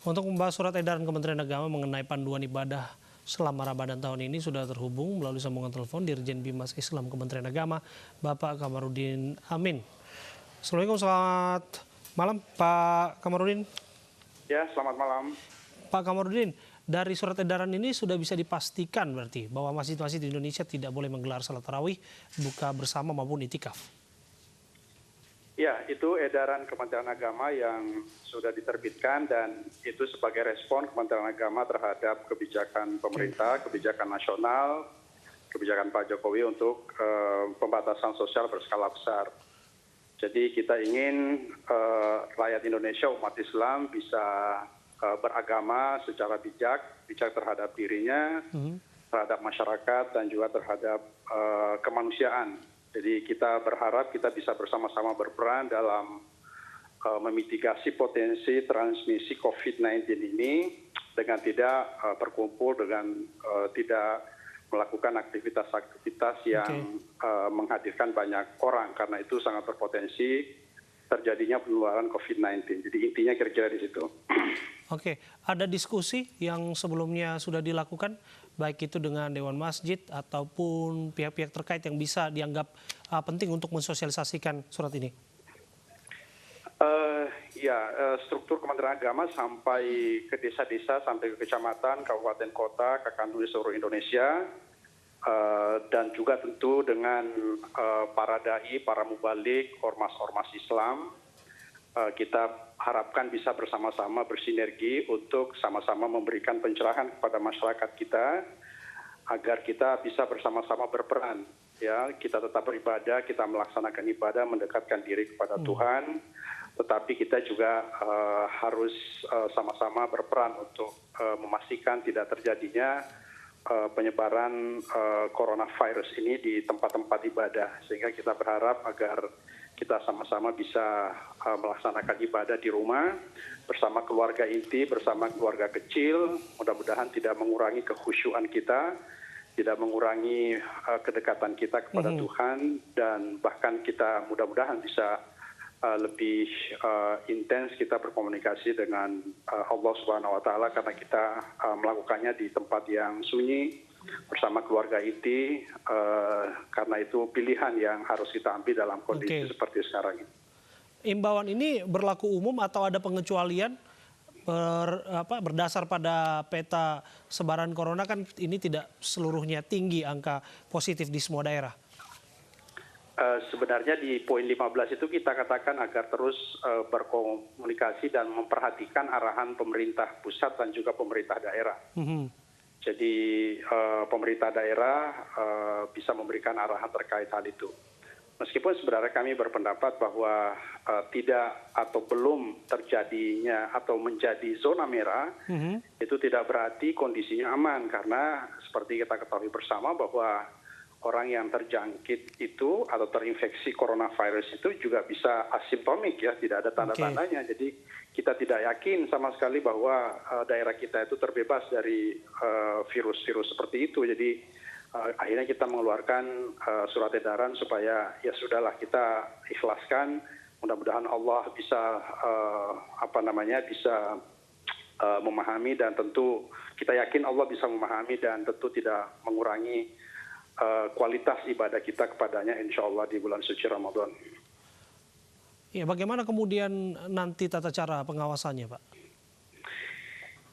Untuk membahas surat edaran Kementerian Agama mengenai panduan ibadah selama Ramadan tahun ini sudah terhubung melalui sambungan telepon Dirjen Bimas Islam Kementerian Agama, Bapak Kamarudin Amin. Assalamualaikum, selamat malam Pak Kamarudin. Ya, selamat malam. Pak Kamarudin, dari surat edaran ini sudah bisa dipastikan berarti bahwa masjid-masjid di Indonesia tidak boleh menggelar salat tarawih, buka bersama maupun itikaf. Ya, itu edaran Kementerian Agama yang sudah diterbitkan dan itu sebagai respon Kementerian Agama terhadap kebijakan pemerintah, kebijakan nasional, kebijakan Pak Jokowi untuk pembatasan sosial berskala besar. Jadi kita ingin rakyat Indonesia, umat Islam bisa beragama secara bijak terhadap dirinya, terhadap masyarakat dan juga terhadap kemanusiaan. Jadi kita berharap kita bisa bersama-sama berperan dalam memitigasi potensi transmisi COVID-19 ini dengan tidak berkumpul, dengan tidak melakukan aktivitas-aktivitas yang menghadirkan banyak orang, karena itu sangat berpotensi terjadinya penularan COVID-19. Jadi intinya kira-kira di situ. Oke, ada diskusi yang sebelumnya sudah dilakukan, baik itu dengan Dewan Masjid ataupun pihak-pihak terkait yang bisa dianggap penting untuk mensosialisasikan surat ini? Struktur Kementerian Agama sampai ke desa-desa, sampai ke kecamatan, kabupaten, kota, KKNU di seluruh Indonesia, dan juga tentu dengan para dai, para mubalik, ormas-ormas Islam. Kita harapkan bisa bersama-sama bersinergi untuk sama-sama memberikan pencerahan kepada masyarakat kita agar kita bisa bersama-sama berperan. Ya, kita tetap beribadah, kita melaksanakan ibadah, mendekatkan diri kepada Tuhan, tetapi kita juga harus sama-sama berperan untuk memastikan tidak terjadinya penyebaran coronavirus ini di tempat-tempat ibadah, sehingga kita berharap agar kita sama-sama bisa melaksanakan ibadah di rumah bersama keluarga inti, bersama keluarga kecil. Mudah-mudahan tidak mengurangi kekhusyuan kita, tidak mengurangi kedekatan kita kepada Tuhan, dan bahkan kita mudah-mudahan bisa lebih intens kita berkomunikasi dengan Allah Subhanahu wa Ta'ala, karena kita melakukannya di tempat yang sunyi bersama keluarga inti, karena itu pilihan yang harus kita ambil dalam kondisi seperti sekarang ini. Imbauan ini berlaku umum atau ada pengecualian berdasar pada peta sebaran corona, kan ini tidak seluruhnya tinggi angka positif di semua daerah? Sebenarnya di poin 15 itu kita katakan agar terus berkomunikasi dan memperhatikan arahan pemerintah pusat dan juga pemerintah daerah. Jadi pemerintah daerah bisa memberikan arahan terkait hal itu. Meskipun sebenarnya kami berpendapat bahwa tidak atau belum terjadinya atau menjadi zona merah, itu tidak berarti kondisinya aman, karena seperti kita ketahui bersama bahwa orang yang terjangkit itu atau terinfeksi coronavirus itu juga bisa asimptomik, ya, tidak ada tanda-tandanya. Jadi kita tidak yakin sama sekali bahwa daerah kita itu terbebas dari virus-virus seperti itu. Jadi akhirnya kita mengeluarkan surat edaran supaya ya sudahlah, kita ikhlaskan. Mudah-mudahan Allah bisa bisa memahami, dan tentu kita yakin Allah bisa memahami dan tentu tidak mengurangi kualitas ibadah kita kepadanya, insya Allah di bulan suci Ramadan. Ya, bagaimana kemudian nanti tata cara pengawasannya, Pak?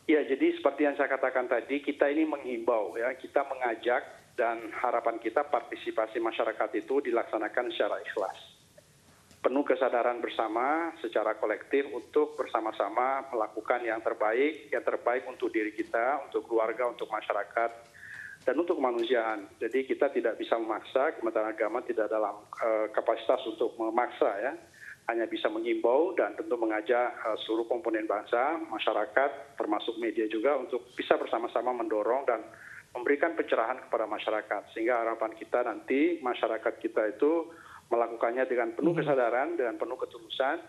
Ya, jadi seperti yang saya katakan tadi, kita ini menghimbau, ya, kita mengajak, dan harapan kita partisipasi masyarakat itu dilaksanakan secara ikhlas. Penuh kesadaran bersama secara kolektif untuk bersama-sama melakukan yang terbaik untuk diri kita, untuk keluarga, untuk masyarakat, dan untuk kemanusiaan. Jadi kita tidak bisa memaksa, Kementerian Agama tidak dalam kapasitas untuk memaksa, ya. Hanya bisa mengimbau dan tentu mengajak seluruh komponen bangsa, masyarakat, termasuk media juga, untuk bisa bersama-sama mendorong dan memberikan pencerahan kepada masyarakat. Sehingga harapan kita nanti masyarakat kita itu melakukannya dengan penuh kesadaran, dengan penuh ketulusan,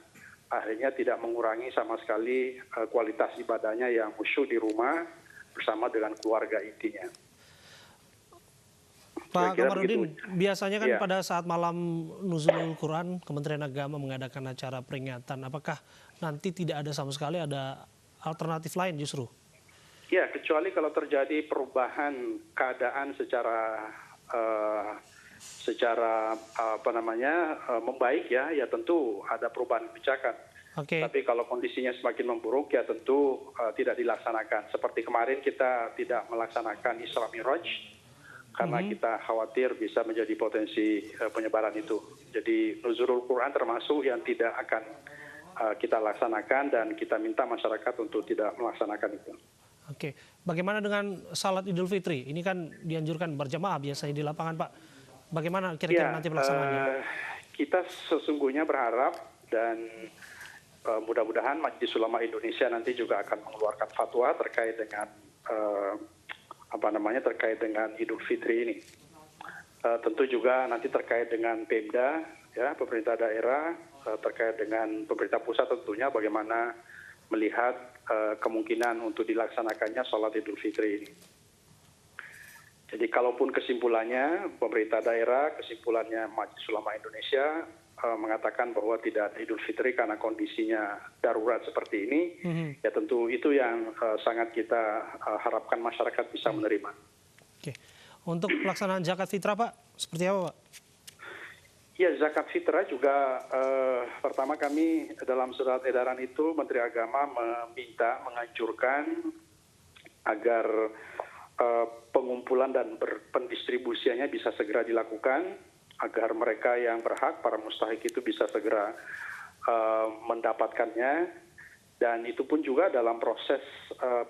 akhirnya tidak mengurangi sama sekali kualitas ibadahnya yang khusyuk di rumah bersama dengan keluarga intinya. Pak Kamarudin, biasanya kan pada saat malam Nuzulul Quran, Kementerian Agama mengadakan acara peringatan. Apakah nanti tidak ada sama sekali ada alternatif lain justru? Ya, kecuali kalau terjadi perubahan keadaan secara membaik ya tentu ada perubahan kebijakan. Oke. Tapi kalau kondisinya semakin memburuk ya tentu tidak dilaksanakan. Seperti kemarin kita tidak melaksanakan Isra Miraj karena kita khawatir bisa menjadi potensi penyebaran itu. Jadi Nuzulul Quran termasuk yang tidak akan kita laksanakan dan kita minta masyarakat untuk tidak melaksanakan itu. Oke, bagaimana dengan salat Idul Fitri? Ini kan dianjurkan berjamaah biasanya di lapangan, Pak. Bagaimana kira-kira nanti pelaksanaannya? Kita sesungguhnya berharap dan mudah-mudahan Majelis Ulama Indonesia nanti juga akan mengeluarkan fatwa terkait dengan terkait dengan Idul Fitri ini. Tentu juga nanti terkait dengan Pemda, ya pemerintah daerah, terkait dengan pemerintah pusat tentunya bagaimana melihat kemungkinan untuk dilaksanakannya sholat Idul Fitri ini. Jadi kalaupun kesimpulannya pemerintah daerah, kesimpulannya Majelis Ulama Indonesia mengatakan bahwa tidak ada Idul Fitri karena kondisinya darurat seperti ini, ya tentu itu yang sangat kita harapkan masyarakat bisa menerima. Oke, untuk pelaksanaan zakat fitrah, Pak, seperti apa, Pak? Ya, zakat fitrah juga pertama kami dalam surat edaran itu Menteri Agama menganjurkan agar pengumpulan dan pendistribusiannya bisa segera dilakukan agar mereka yang berhak, para mustahik itu bisa segera mendapatkannya, dan itu pun juga dalam proses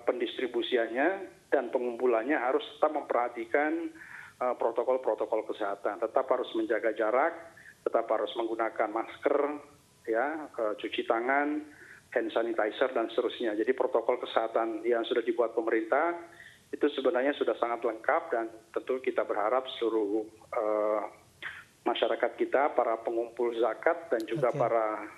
pendistribusiannya dan pengumpulannya harus tetap memperhatikan protokol-protokol kesehatan, tetap harus menjaga jarak, tetap harus menggunakan masker, ya, cuci tangan, hand sanitizer dan seterusnya. Jadi protokol kesehatan yang sudah dibuat pemerintah itu sebenarnya sudah sangat lengkap dan tentu kita berharap seluruh masyarakat kita, para pengumpul zakat dan juga para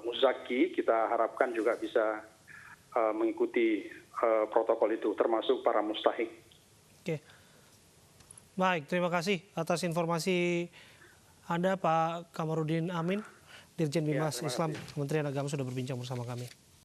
muzaki, kita harapkan juga bisa mengikuti protokol itu, termasuk para mustahik. Oke. Baik, terima kasih atas informasi Anda, Pak Kamarudin Amin, Dirjen Bimas Islam Kementerian Agama sudah berbincang bersama kami.